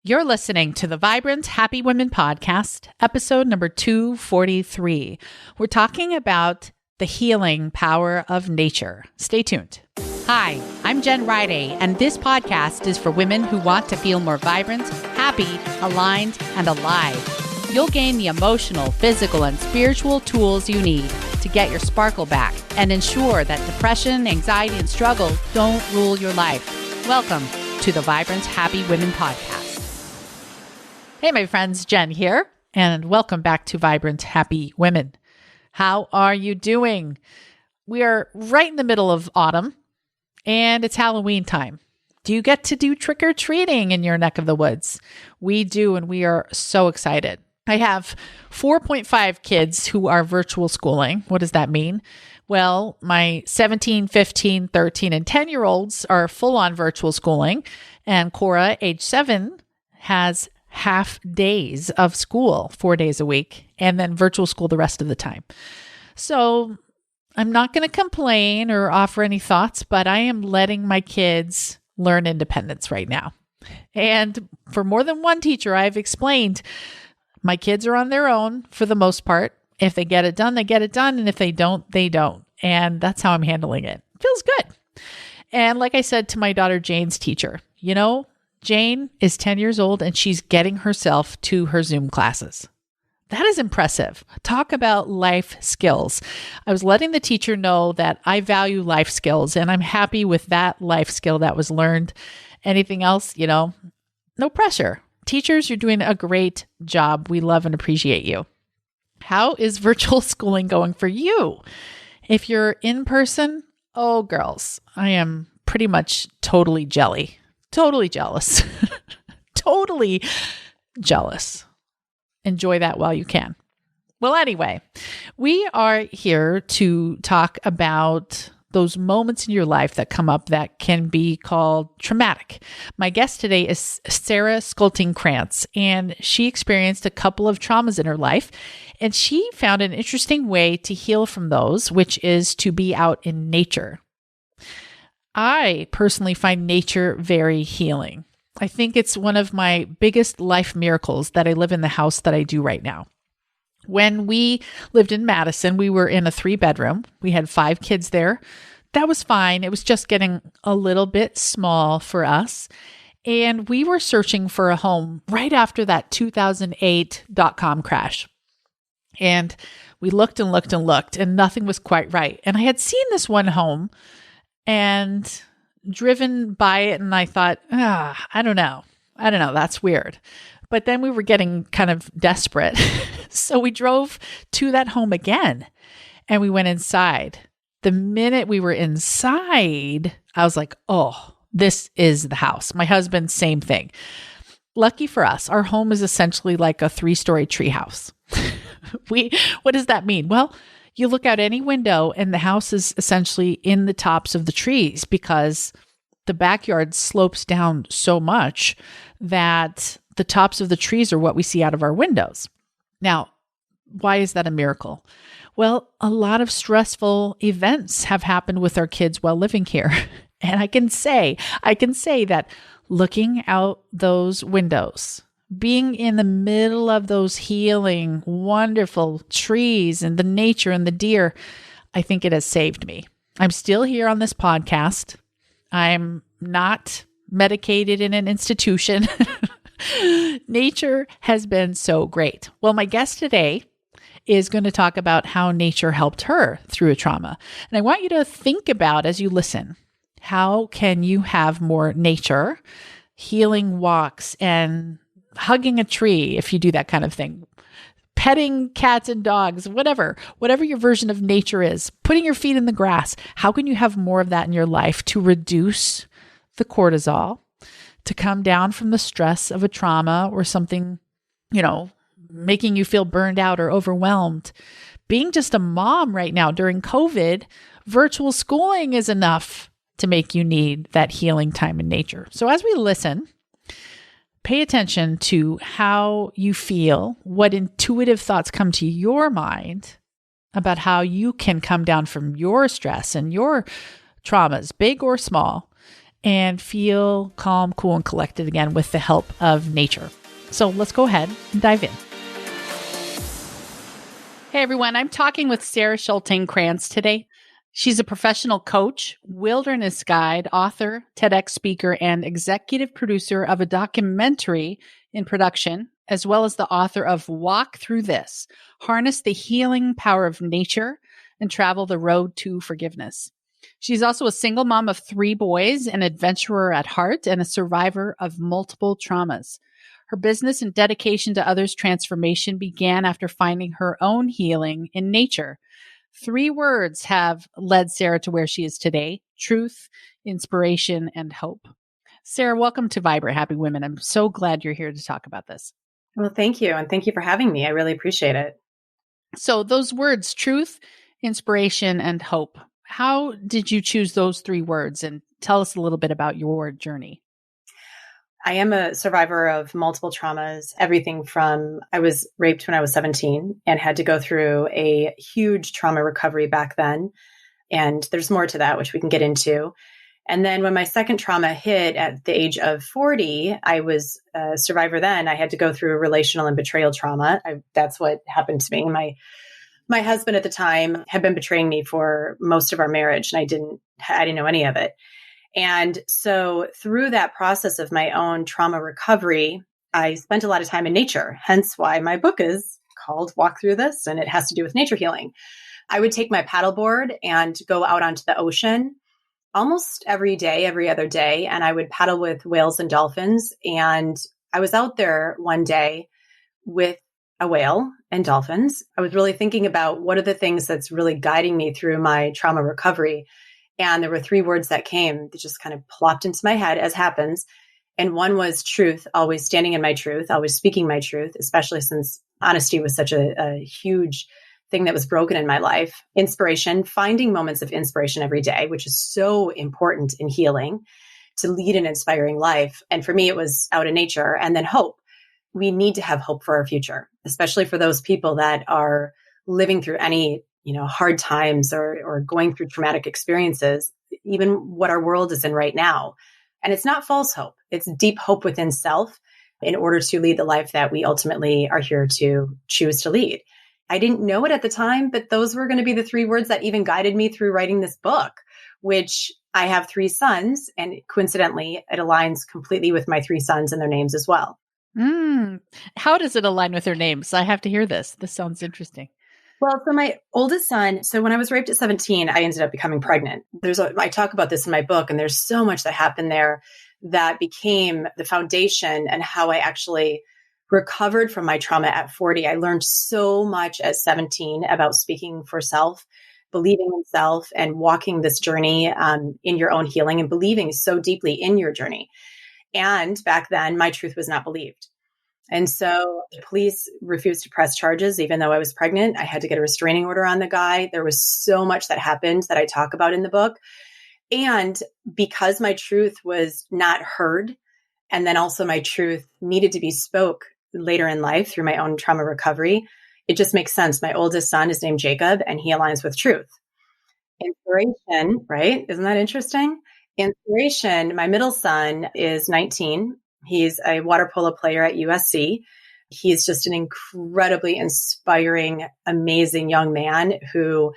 You're listening to the Vibrant Happy Women podcast, episode number 243. We're talking about the healing power of nature. Stay tuned. Hi, I'm Jen Riday, and this podcast is for women who want to feel more vibrant, happy, aligned, and alive. You'll gain the emotional, physical, and spiritual tools you need to get your sparkle back and ensure that depression, anxiety, and struggle don't rule your life. Welcome to the Vibrant Happy Women podcast. Hey, my friends, Jen here, and welcome back to Vibrant Happy Women. How are you doing? We are right in the middle of autumn, and it's Halloween time. Do you get to do trick-or-treating in your neck of the woods? We do, and we are so excited. I have 4.5 kids who are virtual schooling. What does that mean? Well, my 17, 15, 13, and 10-year-olds are full-on virtual schooling, and Cora, age 7, has half days of school, 4 days a week, and then virtual school the rest of the time. So I'm not going to complain or offer any thoughts, but I am letting my kids learn independence right now. And for more than one teacher, I've explained my kids are on their own for the most part. If they get it done, they get it done. And if they don't, they don't. And that's how I'm handling it. Feels good. And like I said to my daughter Jane's teacher, Jane is 10 years old and she's getting herself to her Zoom classes. That is impressive. Talk about life skills. I was letting the teacher know that I value life skills and I'm happy with that life skill that was learned. Anything else, no pressure. Teachers, you're doing a great job. We love and appreciate you. How is virtual schooling going for you? If you're in person, oh girls, I am pretty much totally jelly. Totally jealous. Totally jealous. Enjoy that while you can. Well, anyway, we are here to talk about those moments in your life that come up that can be called traumatic. My guest today is Sara Schulting Kranz, and she experienced a couple of traumas in her life, and she found an interesting way to heal from those, which is to be out in nature. I personally find nature very healing. I think it's one of my biggest life miracles that I live in the house that I do right now. When we lived in Madison, we were in a 3-bedroom. We had 5 kids there. That was fine. It was just getting a little bit small for us. And we were searching for a home right after that 2008 dot-com crash. And we looked and looked and looked, and nothing was quite right. And I had seen this one home and driven by it, and I thought, I don't know. That's weird. But then we were getting kind of desperate. So we drove to that home again, and we went inside. The minute we were inside, I was like, oh, this is the house. My husband, same thing. Lucky for us, our home is essentially like a 3-story tree house. What does that mean? Well, you look out any window and the house is essentially in the tops of the trees because the backyard slopes down so much that the tops of the trees are what we see out of our windows. Now, why is that a miracle? Well, a lot of stressful events have happened with our kids while living here. And I can say that looking out those windows, being in the middle of those healing, wonderful trees and the nature and the deer, I think it has saved me. I'm still here on this podcast. I'm not medicated in an institution. Nature has been so great. Well, my guest today is going to talk about how nature helped her through a trauma. And I want you to think about as you listen, how can you have more nature, healing walks, and hugging a tree if you do that kind of thing, petting cats and dogs, whatever your version of nature is, putting your feet in the grass. How can you have more of that in your life to reduce the cortisol, to come down from the stress of a trauma or something, making you feel burned out or overwhelmed? Being just a mom right now during COVID, virtual schooling is enough to make you need that healing time in nature. So as we listen, pay attention to how you feel, what intuitive thoughts come to your mind about how you can come down from your stress and your traumas, big or small, and feel calm, cool, and collected again with the help of nature. So let's go ahead and dive in. Hey everyone, I'm talking with Sara Schulting Kranz today. She's a professional coach, wilderness guide, author, TEDx speaker, and executive producer of a documentary in production, as well as the author of Walk Through This, Harness the Healing Power of Nature and Travel the Road to Forgiveness. She's also a single mom of 3 boys, an adventurer at heart, and a survivor of multiple traumas. Her business and dedication to others' transformation began after finding her own healing in nature. 3 words have led Sara to where she is today: truth, inspiration, and hope. Sara, welcome to Vibrant Happy Women. I'm so glad you're here to talk about this. Well, thank you. And thank you for having me. I really appreciate it. So those words, truth, inspiration, and hope, how did you choose those 3 words? And tell us a little bit about your journey. I am a survivor of multiple traumas, everything from I was raped when I was 17 and had to go through a huge trauma recovery back then. And there's more to that, which we can get into. And then when my second trauma hit at the age of 40, I was a survivor then. I had to go through relational and betrayal trauma. That's what happened to me. My husband at the time had been betraying me for most of our marriage, and I didn't know any of it. And so through that process of my own trauma recovery, I spent a lot of time in nature, hence why my book is called Walk Through This, and it has to do with nature healing. I would take my paddleboard and go out onto the ocean almost every day, every other day, and I would paddle with whales and dolphins. And I was out there one day with a whale and dolphins. I was really thinking about what are the things that's really guiding me through my trauma recovery. And there were 3 words that came that just kind of plopped into my head, as happens. And one was truth, always standing in my truth, always speaking my truth, especially since honesty was such a huge thing that was broken in my life. Inspiration, finding moments of inspiration every day, which is so important in healing to lead an inspiring life. And for me, it was out in nature. And then hope. We need to have hope for our future, especially for those people that are living through any hard times or going through traumatic experiences, even what our world is in right now. And it's not false hope. It's deep hope within self in order to lead the life that we ultimately are here to choose to lead. I didn't know it at the time, but those were going to be the 3 words that even guided me through writing this book, which I have 3 sons. And coincidentally, it aligns completely with my 3 sons and their names as well. How does it align with their names? I have to hear this. This sounds interesting. Well, so my oldest son, so when I was raped at 17, I ended up becoming pregnant. I talk about this in my book, and there's so much that happened there that became the foundation and how I actually recovered from my trauma at 40. I learned so much at 17 about speaking for self, believing in self, and walking this journey in your own healing and believing so deeply in your journey. And back then, my truth was not believed. And so the police refused to press charges, even though I was pregnant. I had to get a restraining order on the guy. There was so much that happened that I talk about in the book. And because my truth was not heard, and then also my truth needed to be spoke later in life through my own trauma recovery, it just makes sense. My oldest son is named Jacob, and he aligns with truth. Inspiration, right? Isn't that interesting? Inspiration, my middle son is 19. He's a water polo player at USC. He's just an incredibly inspiring, amazing young man who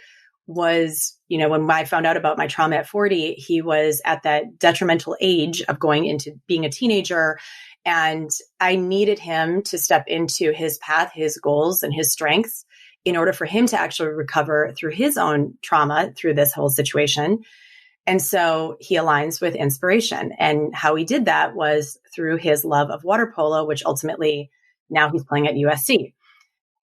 was, when I found out about my trauma at 40, he was at that detrimental age of going into being a teenager. And I needed him to step into his path, his goals, and his strengths in order for him to actually recover through his own trauma through this whole situation. And so he aligns with inspiration. And how he did that was through his love of water polo, which ultimately now he's playing at USC.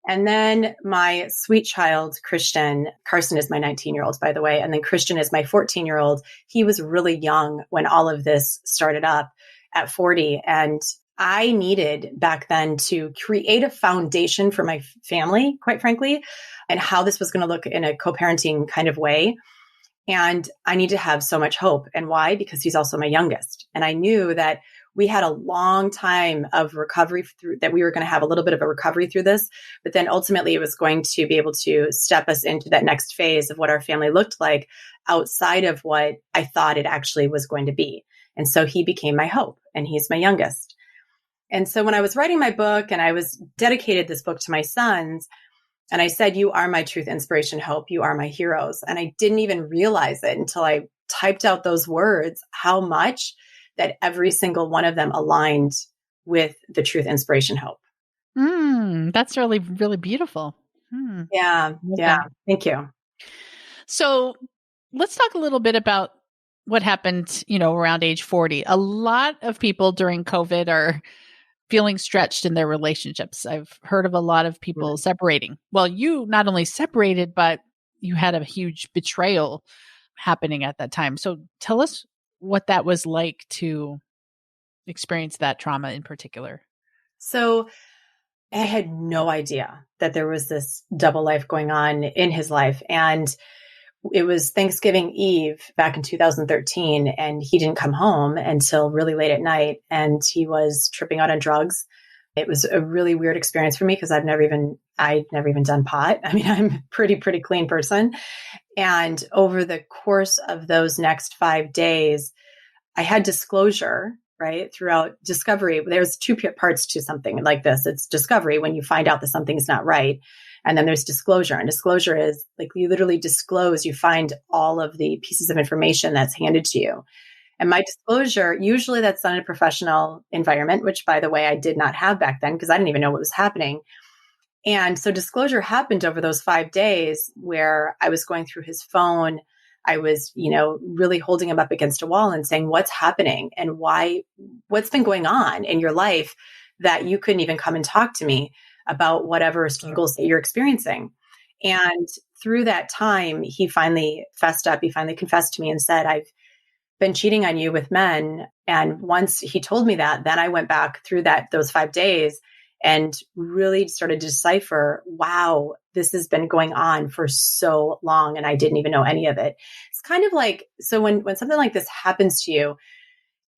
And then my sweet child, Christian, Carson is my 19-year-old, by the way. And then Christian is my 14-year-old. He was really young when all of this started up at 40. And I needed back then to create a foundation for my family, quite frankly, and how this was going to look in a co-parenting kind of way. And I need to have so much hope. And why? Because he's also my youngest. And I knew that we had a long time of recovery through that. We were going to have a little bit of a recovery through this, but then ultimately it was going to be able to step us into that next phase of what our family looked like outside of what I thought it actually was going to be. And so he became my hope, and he's my youngest. And so when I was writing my book and I was dedicated this book to my sons, and I said, you are my truth, inspiration, hope. You are my heroes. And I didn't even realize it until I typed out those words, how much that every single one of them aligned with the truth, inspiration, hope. That's really, really beautiful. Yeah. Yeah. Thank you. So let's talk a little bit about what happened, around age 40. A lot of people during COVID are feeling stretched in their relationships. I've heard of a lot of people separating. Well, you not only separated, but you had a huge betrayal happening at that time. So tell us what that was like to experience that trauma in particular. So I had no idea that there was this double life going on in his life. And it was Thanksgiving Eve back in 2013, and he didn't come home until really late at night, and he was tripping out on drugs. It was a really weird experience for me because I'd never even done pot. I mean, I'm a pretty clean person. And over the course of those next 5 days, I had disclosure, right? Throughout discovery. There's two parts to something like this. It's discovery, when you find out that something's not right. And then there's disclosure. And disclosure is like you literally disclose, you find all of the pieces of information that's handed to you. And my disclosure, usually that's done in a professional environment, which, by the way, I did not have back then because I didn't even know what was happening. And so disclosure happened over those 5 days where I was going through his phone. I was, really holding him up against a wall and saying, what's happening and why, what's been going on in your life that you couldn't even come and talk to me about whatever struggles that you're experiencing. And through that time, he finally fessed up. He finally confessed to me and said, I've been cheating on you with men. And once he told me that, then I went back through those 5 days and really started to decipher, wow, this has been going on for so long and I didn't even know any of it. It's kind of like, so when something like this happens to you,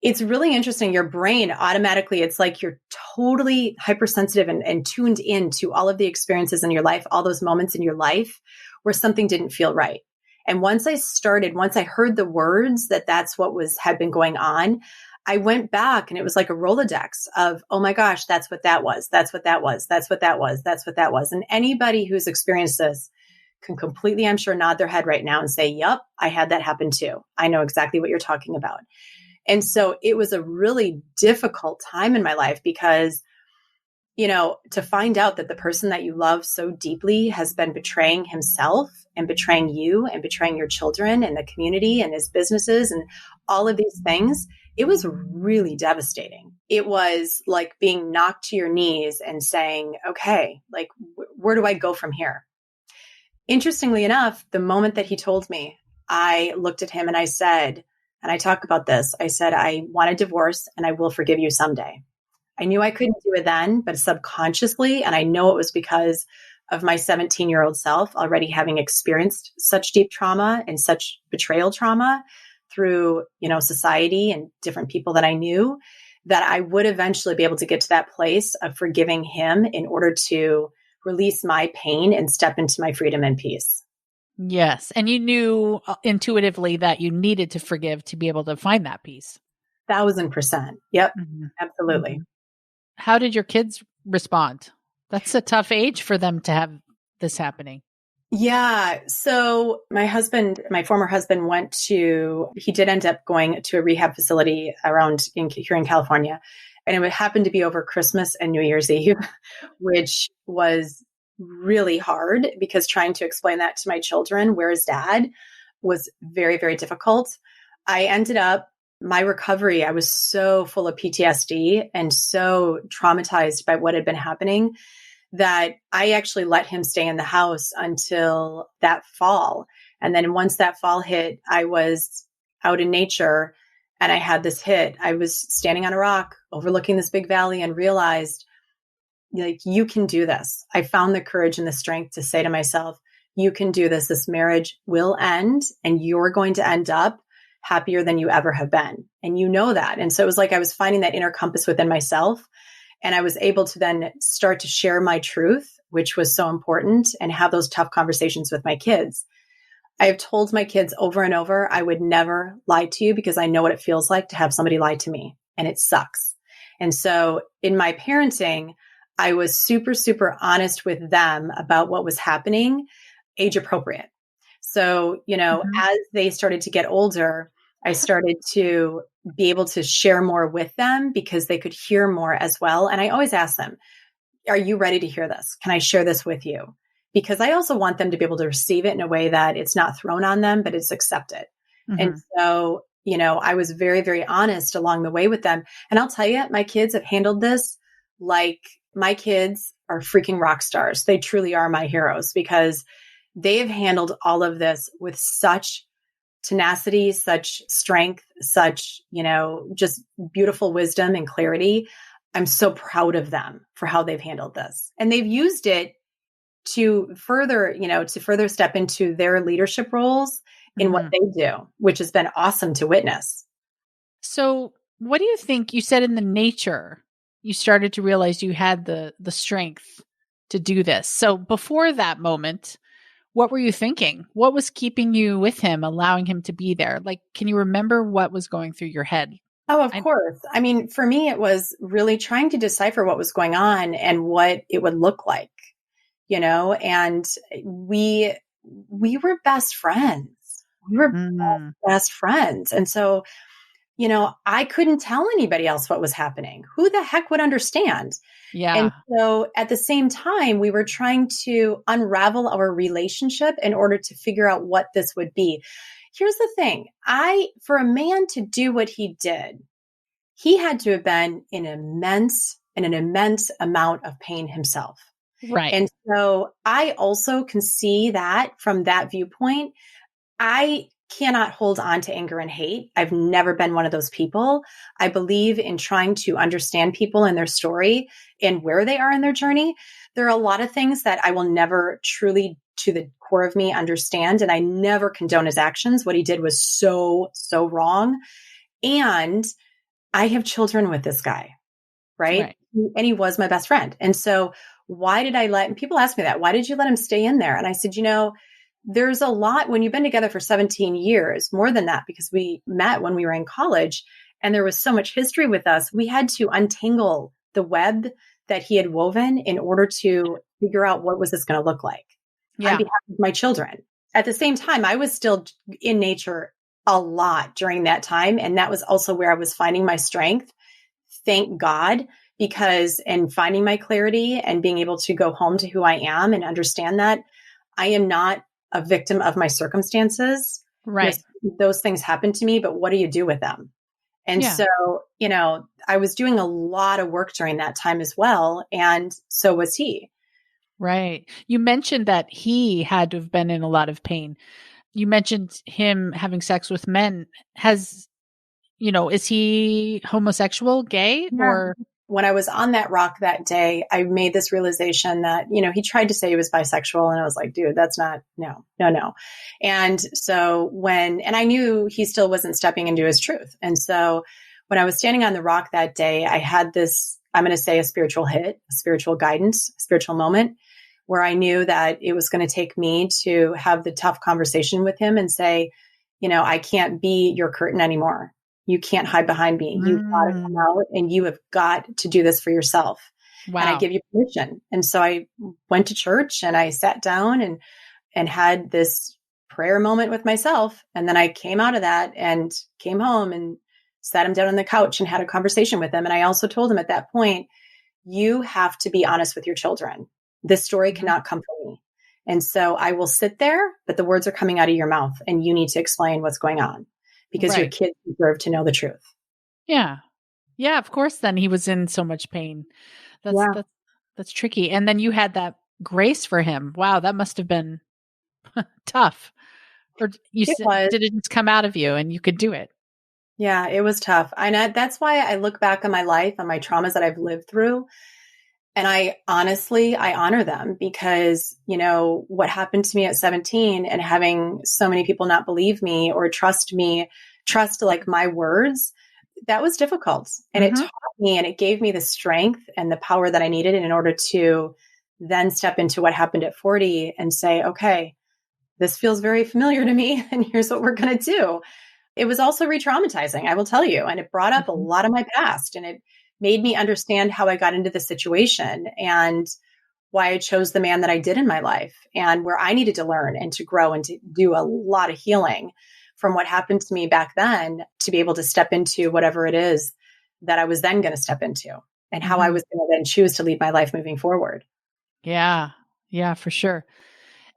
it's really interesting. Your brain automatically, it's like you're totally hypersensitive and tuned in to all of the experiences in your life, all those moments in your life where something didn't feel right. And once I heard the words that's what had been going on, I went back and it was like a Rolodex of, oh my gosh, that's what that was. That's what that was. That's what that was. That's what that was. And anybody who's experienced this can completely, I'm sure, nod their head right now and say, yep, I had that happen too. I know exactly what you're talking about. And so it was a really difficult time in my life because, to find out that the person that you love so deeply has been betraying himself and betraying you and betraying your children and the community and his businesses and all of these things, it was really devastating. It was like being knocked to your knees and saying, okay, like, where do I go from here? Interestingly enough, the moment that he told me, I looked at him and I said, and I talk about this, I said, I want a divorce and I will forgive you someday. I knew I couldn't do it then, but subconsciously, and I know it was because of my 17-year-old self already having experienced such deep trauma and such betrayal trauma through, society and different people that I knew, that I would eventually be able to get to that place of forgiving him in order to release my pain and step into my freedom and peace. Yes. And you knew intuitively that you needed to forgive to be able to find that peace. 1,000%. Yep. Mm-hmm. Absolutely. Mm-hmm. How did your kids respond? That's a tough age for them to have this happening. Yeah. So my former husband he did end up going to a rehab facility here in California. And it happened to be over Christmas and New Year's Eve, which was really hard because trying to explain that to my children, where is dad, was very, very difficult. My recovery, I was so full of PTSD and so traumatized by what had been happening that I actually let him stay in the house until that fall. And then once that fall hit, I was out in nature and I had this hit. I was standing on a rock overlooking this big valley and realized, like, you can do this. I found the courage and the strength to say to myself, you can do this. This marriage will end and you're going to end up happier than you ever have been. And you know that. And so it was like I was finding that inner compass within myself. And I was able to then start to share my truth, which was so important, and have those tough conversations with my kids. I have told my kids over and over, I would never lie to you because I know what it feels like to have somebody lie to me, and it sucks. And so in my parenting, I was super, super honest with them about what was happening, age appropriate. So, as they started to get older, I started to be able to share more with them because they could hear more as well. And I always ask them, are you ready to hear this? Can I share this with you? Because I also want them to be able to receive it in a way that it's not thrown on them, but it's accepted. And so, I was very, very honest along the way with them. And I'll tell you, my kids have handled this like my kids are freaking rock stars. They truly are my heroes because they've handled all of this with such tenacity, such strength, such, just beautiful wisdom and clarity. I'm so proud of them for how they've handled this. And they've used it to further step into their leadership roles in what they do, which has been awesome to witness. So what do you think? You said in the nature, you started to realize you had the strength to do this. So before that moment, what were you thinking? What was keeping you with him, allowing him to be there? Like, can you remember what was going through your head? Oh, of course. I mean, for me, it was really trying to decipher what was going on and what it would look like, and we were best friends. We were best friends. And so, I couldn't tell anybody else what was happening. Who the heck would understand? Yeah. And so at the same time, we were trying to unravel our relationship in order to figure out what this would be. Here's the thing. For a man to do what he did, he had to have been in an immense amount of pain himself. Right. And so I also can see that from that viewpoint. I cannot hold on to anger and hate. I've never been one of those people. I believe in trying to understand people and their story and where they are in their journey. There are a lot of things that I will never truly, to the core of me, understand. And I never condone his actions. What he did was so, so wrong. And I have children with this guy, right? And he was my best friend. And so why did and people ask me that, why did you let him stay in there? And I said, there's a lot when you've been together for 17 years, more than that, because we met when we were in college and there was so much history with us. We had to untangle the web that he had woven in order to figure out what was this going to look like on behalf of my children. At the same time, I was still in nature a lot during that time. And that was also where I was finding my strength. Thank God, and finding my clarity and being able to go home to who I am and understand that I am not a victim of my circumstances. Right. Yes, those things happen to me, but what do you do with them? And so, I was doing a lot of work during that time as well. And so was he. Right. You mentioned that he had to have been in a lot of pain. You mentioned him having sex with men. Is he homosexual, gay, or? When I was on that rock that day, I made this realization that, he tried to say he was bisexual. And I was like, dude, that's not, no. And so and I knew he still wasn't stepping into his truth. And so when I was standing on the rock that day, I had this, I'm going to say, a spiritual hit, a spiritual guidance, a spiritual moment where I knew that it was going to take me to have the tough conversation with him and say, I can't be your curtain anymore. You can't hide behind me. You've got to come out and you have got to do this for yourself. Wow. And I give you permission. And so I went to church and I sat down and had this prayer moment with myself. And then I came out of that and came home and sat him down on the couch and had a conversation with him. And I also told him at that point, you have to be honest with your children. This story cannot come from me. And so I will sit there, but the words are coming out of your mouth and you need to explain what's going on. Because your kids deserve to know the truth. Yeah. Yeah, of course. Then he was in so much pain. That's tricky. And then you had that grace for him. Wow, that must have been tough. Or did it just come out of you and you could do it? Yeah, it was tough. That's why I look back on my life, on my traumas that I've lived through. And I honor them because, what happened to me at 17 and having so many people not believe me or trust like my words, that was difficult. And it taught me and it gave me the strength and the power that I needed in order to then step into what happened at 40 and say, okay, this feels very familiar to me. And here's what we're going to do. It was also re-traumatizing, I will tell you. And it brought up a lot of my past, and it made me understand how I got into the situation and why I chose the man that I did in my life, and where I needed to learn and to grow and to do a lot of healing from what happened to me back then to be able to step into whatever it is that I was then going to step into, and how I was going to then choose to lead my life moving forward. Yeah. Yeah, for sure.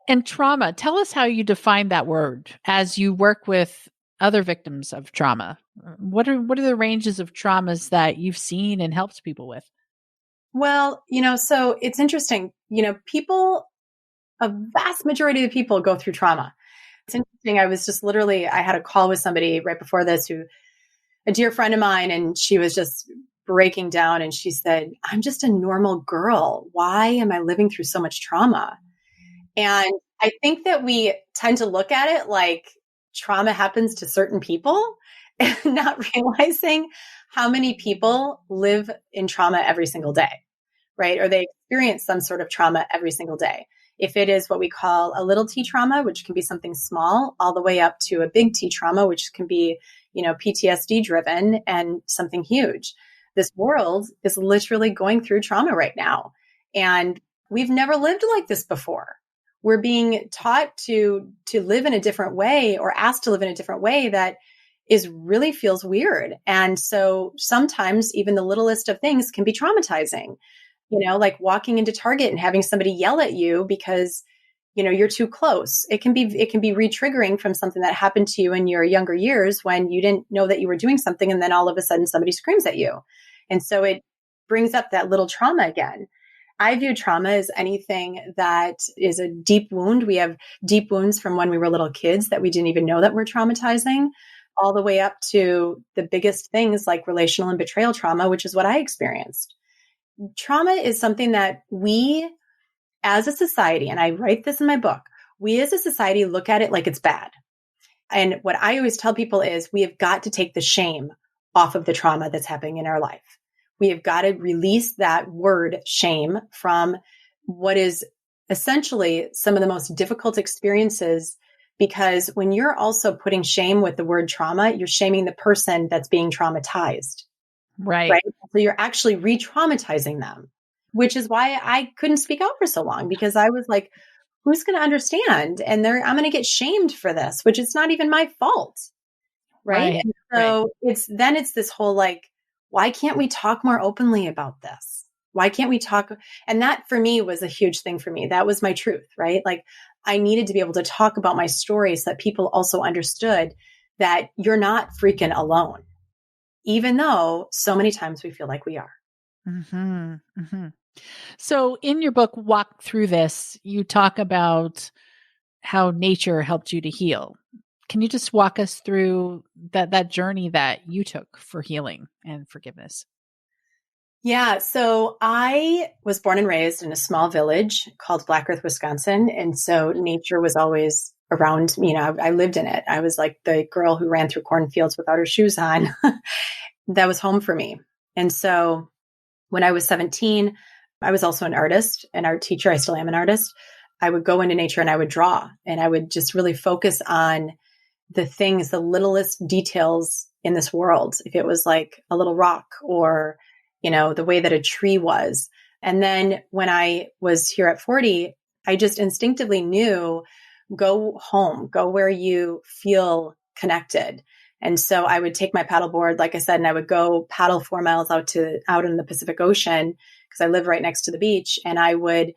And trauma, tell us how you define that word as you work with other victims of trauma. What are the ranges of traumas that you've seen and helped people with? Well, so it's interesting, a vast majority of people go through trauma. It's interesting. I had a call with somebody right before this, a dear friend of mine, and she was just breaking down, and she said, I'm just a normal girl. Why am I living through so much trauma? And I think that we tend to look at it like trauma happens to certain people and not realizing how many people live in trauma every single day, right? Or they experience some sort of trauma every single day. If it is what we call a little t trauma, which can be something small, all the way up to a big T trauma, which can be, PTSD driven and something huge. This world is literally going through trauma right now. And we've never lived like this before. We're being taught to live in a different way, or asked to live in a different way that really feels weird. And so sometimes even the littlest of things can be traumatizing, like walking into Target and having somebody yell at you because, you're too close. It can be re-triggering from something that happened to you in your younger years when you didn't know that you were doing something. And then all of a sudden somebody screams at you. And so it brings up that little trauma again. I view trauma as anything that is a deep wound. We have deep wounds from when we were little kids that we didn't even know that were traumatizing, all the way up to the biggest things like relational and betrayal trauma, which is what I experienced. Trauma is something that we as a society, and I write this in my book, we as a society look at it like it's bad. And what I always tell people is we have got to take the shame off of the trauma that's happening in our life. We have got to release that word shame from what is essentially some of the most difficult experiences, because when you're also putting shame with the word trauma, you're shaming the person that's being traumatized. Right. So you're actually re-traumatizing them, which is why I couldn't speak out for so long, because I was like, who's going to understand? And I'm going to get shamed for this, which is not even my fault. Right. And so it's this whole like, why can't we talk more openly about this? Why can't we talk? And that for me was a huge thing for me. That was my truth, right? Like I needed to be able to talk about my story so that people also understood that you're not freaking alone, even though so many times we feel like we are. Mm-hmm. Mm-hmm. So in your book, Walk Through This, you talk about how nature helped you to heal. Can you just walk us through that journey that you took for healing and forgiveness? Yeah. So I was born and raised in a small village called Black Earth, Wisconsin. And so nature was always around me. I lived in it. I was like the girl who ran through cornfields without her shoes on. That was home for me. And so when I was 17, I was also an artist, an art teacher. I still am an artist. I would go into nature and I would draw, and I would just really focus on the things, the littlest details in this world. If it was like a little rock or, the way that a tree was. And then when I was here at 40, I just instinctively knew, go home, go where you feel connected. And so I would take my and I would go paddle 4 miles out in the Pacific Ocean, because I live right next to the beach. And I would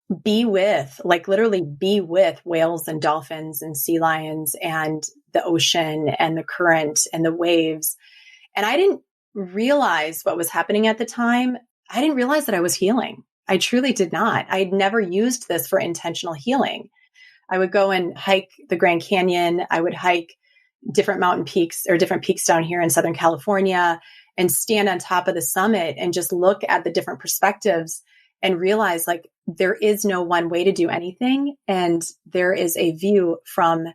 literally be with whales and dolphins and sea lions and the ocean and the current and the waves. And I didn't realize what was happening at the time. I didn't realize that I was healing. I truly did not. I had never used this for intentional healing. I would go and hike the Grand Canyon. I would hike different mountain peaks or different peaks down here in Southern California and stand on top of the summit and just look at the different perspectives and realize like there is no one way to do anything. And there is a view from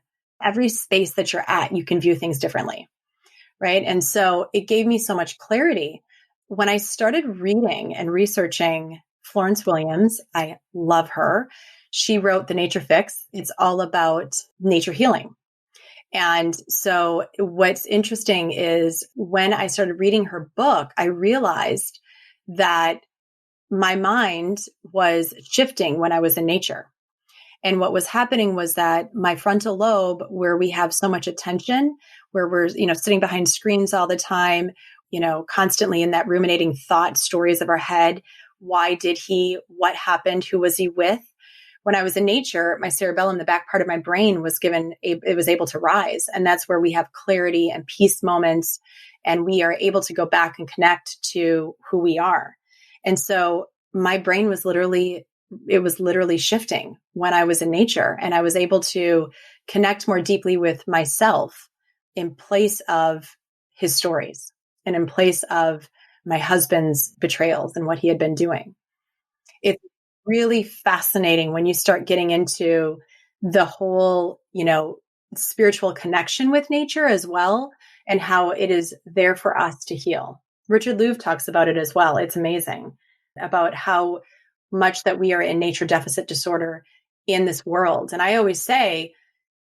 every space that you're at. You can view things differently. Right. And so it gave me so much clarity. When I started reading and researching Florence Williams, I love her. She wrote The Nature Fix. It's all about nature healing. And so what's interesting is when I started reading her book, I realized that my mind was shifting when I was in nature. And what was happening was that my frontal lobe, where we have so much attention, where we're, sitting behind screens all the time, constantly in that ruminating thought stories of our head. Why did he? What happened? Who was he with? When I was in nature, my cerebellum, the back part of my brain it was able to rise. And that's where we have clarity and peace moments. And we are able to go back and connect to who we are. And so my brain was literally shifting when I was in nature, and I was able to connect more deeply with myself in place of his stories and in place of my husband's betrayals and what he had been doing. It's really fascinating when you start getting into the whole, spiritual connection with nature as well, and how it is there for us to heal. Richard Louv talks about it as well. It's amazing about how much that we are in nature deficit disorder in this world. And I always say,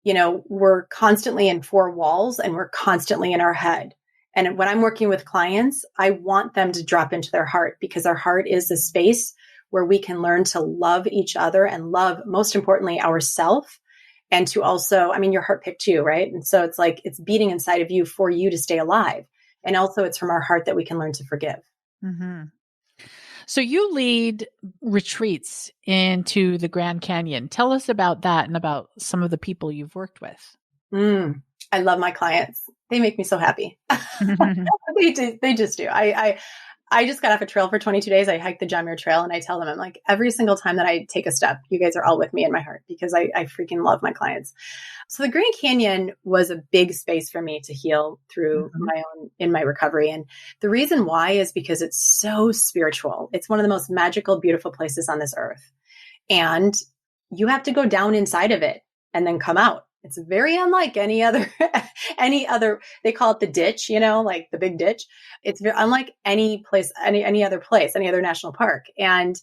we're constantly in four walls and we're constantly in our head. And when I'm working with clients, I want them to drop into their heart, because our heart is the space where we can learn to love each other and love, most importantly, ourselves. And to also, your heart picked you, right? And so it's like, it's beating inside of you for you to stay alive. And also it's from our heart that we can learn to forgive. Mm-hmm. So you lead retreats into the Grand Canyon. Tell us about that and about some of the people you've worked with. I love my clients. They make me so happy. They just do. I just got off a trail for 22 days. I hiked the John Muir Trail, and I tell them, I'm like, every single time that I take a step, you guys are all with me in my heart, because I freaking love my clients. So the Grand Canyon was a big space for me to heal through in my recovery. And the reason why is because it's so spiritual. It's one of the most magical, beautiful places on this earth. And you have to go down inside of it and then come out. It's very unlike any other, they call it the ditch, like the big ditch. It's unlike any place, any other place, any other national park. And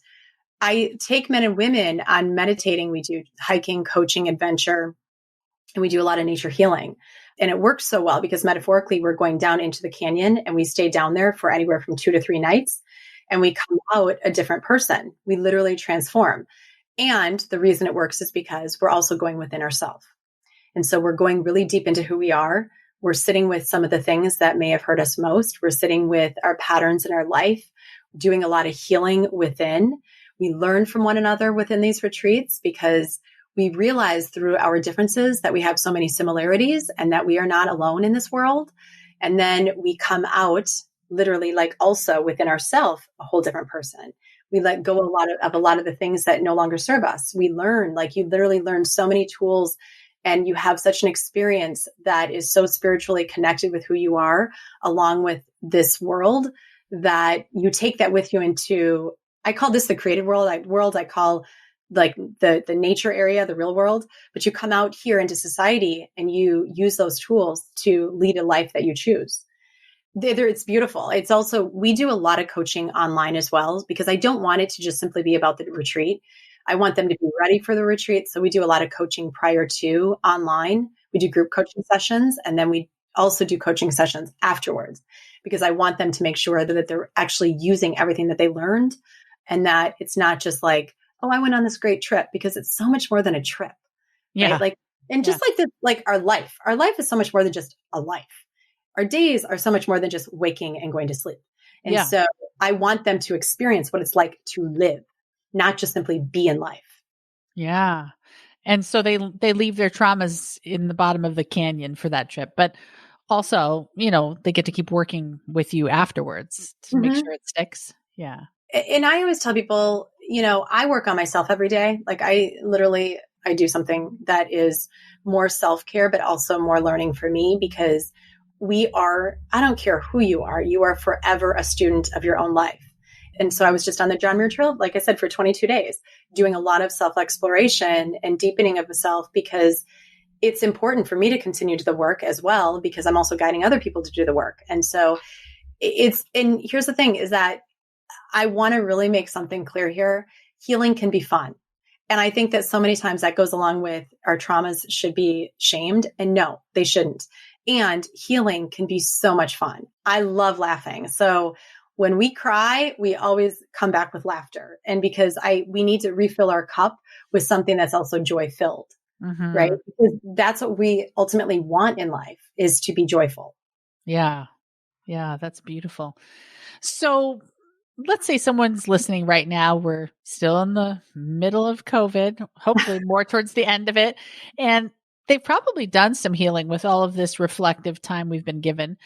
I take men and women on meditating. We do hiking, coaching, adventure, and we do a lot of nature healing. And it works so well because metaphorically, we're going down into the canyon and we stay down there for anywhere from 2 to 3 nights. And we come out a different person. We literally transform. And the reason it works is because we're also going within ourselves. And so we're going really deep into who we are. We're sitting with some of the things that may have hurt us most. We're sitting with our patterns in our life, doing a lot of healing within. We learn from one another within these retreats because we realize through our differences that we have so many similarities and that we are not alone in this world. And then we come out literally like also within ourselves, a whole different person. We let go of a lot of the things that no longer serve us. We learn, like you literally learn so many tools, and you have such an experience that is so spiritually connected with who you are, along with this world, that you take that with you into, I call this the created world. I call like the nature area, the real world. But you come out here into society and you use those tools to lead a life that you choose. It's beautiful. It's also, we do a lot of coaching online as well, because I don't want it to just simply be about the retreat. I want them to be ready for the retreat. So we do a lot of coaching prior to online. We do group coaching sessions, and then we also do coaching sessions afterwards, because I want them to make sure that they're actually using everything that they learned, and that it's not just like, oh, I went on this great trip, because it's so much more than a trip. Yeah. Right? Like, and just like this, like our life is so much more than just a life. Our days are so much more than just waking and going to sleep. And so I want them to experience what it's like to live, not just simply be in life. Yeah. And so they leave their traumas in the bottom of the canyon for that trip. But also, they get to keep working with you afterwards to make sure it sticks. Yeah. And I always tell people, I work on myself every day. Like I do something that is more self-care, but also more learning for me, because I don't care who you are forever a student of your own life. And so I was just on the John Muir Trail, like I said, for 22 days, doing a lot of self-exploration and deepening of the self, because it's important for me to continue to the work as well, because I'm also guiding other people to do the work. And so and here's the thing is that I want to really make something clear here. Healing can be fun. And I think that so many times that goes along with our traumas should be shamed. And no, they shouldn't. And healing can be so much fun. I love laughing. So when we cry, we always come back with laughter. And because we need to refill our cup with something that's also joy filled, right? Because that's what we ultimately want in life, is to be joyful. Yeah. Yeah. That's beautiful. So let's say someone's listening right now. We're still in the middle of COVID, hopefully more towards the end of it. And they've probably done some healing with all of this reflective time we've been given.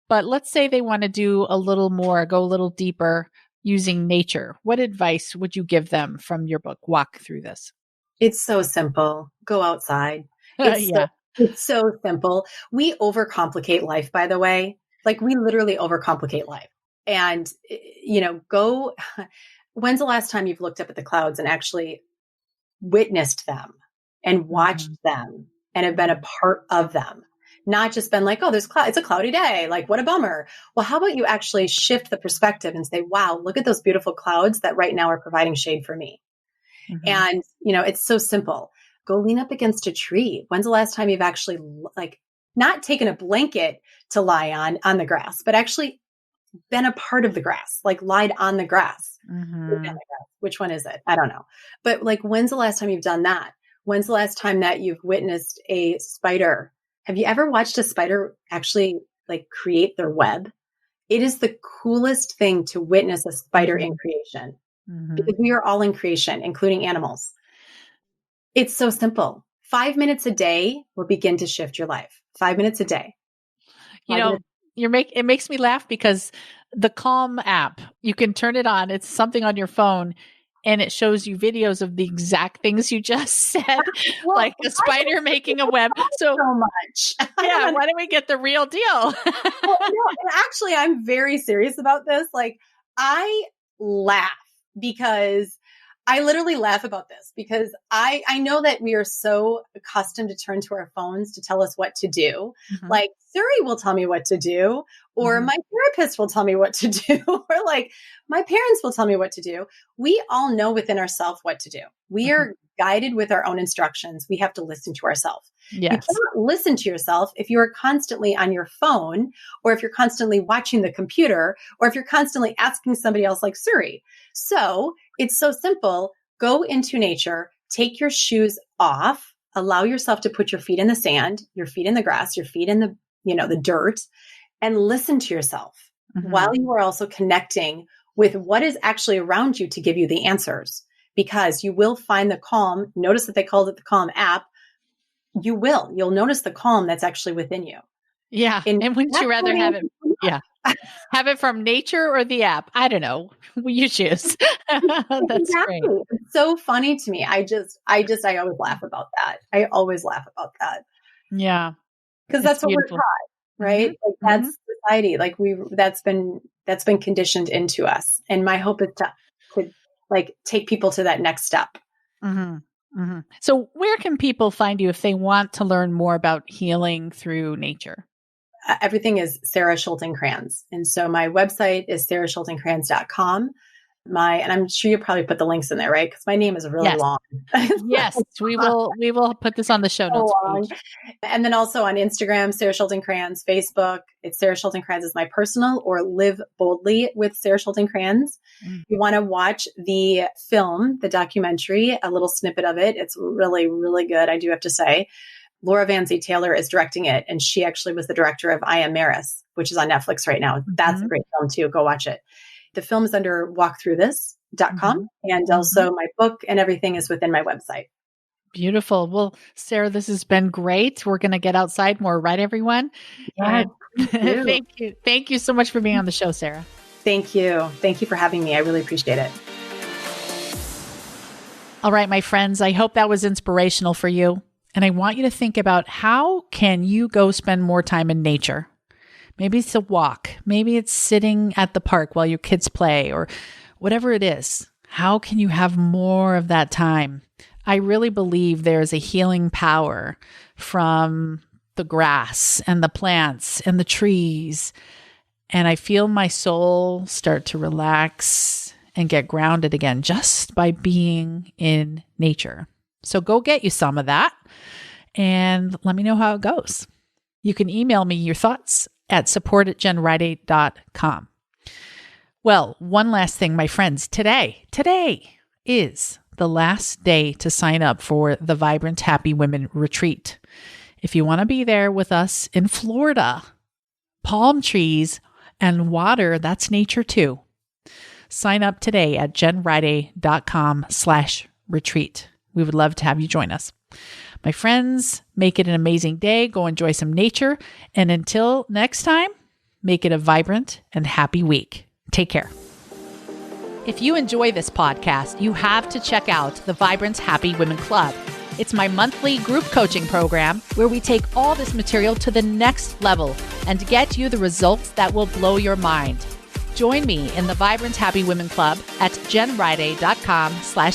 But let's say they want to do a little more, go a little deeper using nature. What advice would you give them from your book? Walk through this. It's so simple. Go outside. Yeah. It's so simple. We overcomplicate life, by the way. Like, we literally overcomplicate life. And, when's the last time you've looked up at the clouds and actually witnessed them and watched them and have been a part of them? Not just been like, oh, it's a cloudy day. Like, what a bummer. Well, how about you actually shift the perspective and say, wow, look at those beautiful clouds that right now are providing shade for me. And, it's so simple. Go lean up against a tree. When's the last time you've actually not taken a blanket to lie on the grass, but actually been a part of the grass, like lied on the grass? Which one is it? I don't know. But when's the last time you've done that? When's the last time that you've witnessed a spider? Have you ever watched a spider actually create their web? It is the coolest thing to witness a spider in creation, because we are all in creation, including animals. It's so simple. 5 minutes a day will begin to shift your life. 5 minutes a day. It makes me laugh because the Calm app, you can turn it on. It's something on your phone and it shows you videos of the exact things you just said, like a spider making a web. So much. Yeah. Why don't we get the real deal? Actually, I'm very serious about this. I laugh because I literally laugh about this because I know that we are so accustomed to turn to our phones to tell us what to do. Like, Siri will tell me what to do, or my therapist will tell me what to do, or my parents will tell me what to do. We all know within ourselves what to do. We are guided with our own instructions. We have to listen to ourselves. Yes. You cannot listen to yourself if you are constantly on your phone, or if you're constantly watching the computer, or if you're constantly asking somebody else like Siri. So it's so simple. Go into nature, take your shoes off, allow yourself to put your feet in the sand, your feet in the grass, your feet in the dirt, and listen to yourself while you are also connecting with what is actually around you to give you the answers, because you will find the calm. Notice that they called it the Calm app. You'll notice the calm that's actually within you. Yeah. And wouldn't you rather have it? Yeah. Have it from nature or the app? I don't know. You choose. That's great. It's so funny to me. I always laugh about that. I always laugh about that. Yeah. Because that's what we're taught, right? That's society. That's been conditioned into us. And my hope is to take people to that next step. So where can people find you if they want to learn more about healing through nature? Everything is Sara Schulting Kranz. And so my website is sarashultingkranz.com. And I'm sure you'll probably put the links in there, right? Because my name is really long. Yes, we will put this on the show notes page. And then also on Instagram, Sara Schulting Kranz, Facebook, it's Sara Schulting Kranz is my personal, or Live Boldly with Sara Schulting Kranz. You want to watch the film, the documentary, a little snippet of it. It's really, really good, I do have to say. Laura Van Zee Taylor is directing it, and she actually was the director of I Am Maris, which is on Netflix right now. That's a great film too. Go watch it. The film is under walkthroughthis.com, and also my book and everything is within my website. Beautiful. Well, Sara, this has been great. We're going to get outside more, right, everyone? Yes, thank you. Thank you so much for being on the show, Sara. Thank you. Thank you for having me. I really appreciate it. All right, my friends, I hope that was inspirational for you. And I want you to think about, how can you go spend more time in nature? Maybe it's a walk. Maybe it's sitting at the park while your kids play, or whatever it is. How can you have more of that time? I really believe there's a healing power from the grass and the plants and the trees. And I feel my soul start to relax and get grounded again just by being in nature. So go get you some of that and let me know how it goes. You can email me your thoughts at support@jenriday.com. Well, one last thing, my friends. Today is the last day to sign up for the Vibrant Happy Women Retreat. If you want to be there with us in Florida, palm trees and water, that's nature too. Sign up today at jenriday.com/retreat. We would love to have you join us. My friends, make it an amazing day. Go enjoy some nature. And until next time, make it a vibrant and happy week. Take care. If you enjoy this podcast, you have to check out the Vibrant Happy Women Club. It's my monthly group coaching program where we take all this material to the next level and get you the results that will blow your mind. Join me in the Vibrant Happy Women Club at jenriday.com/join.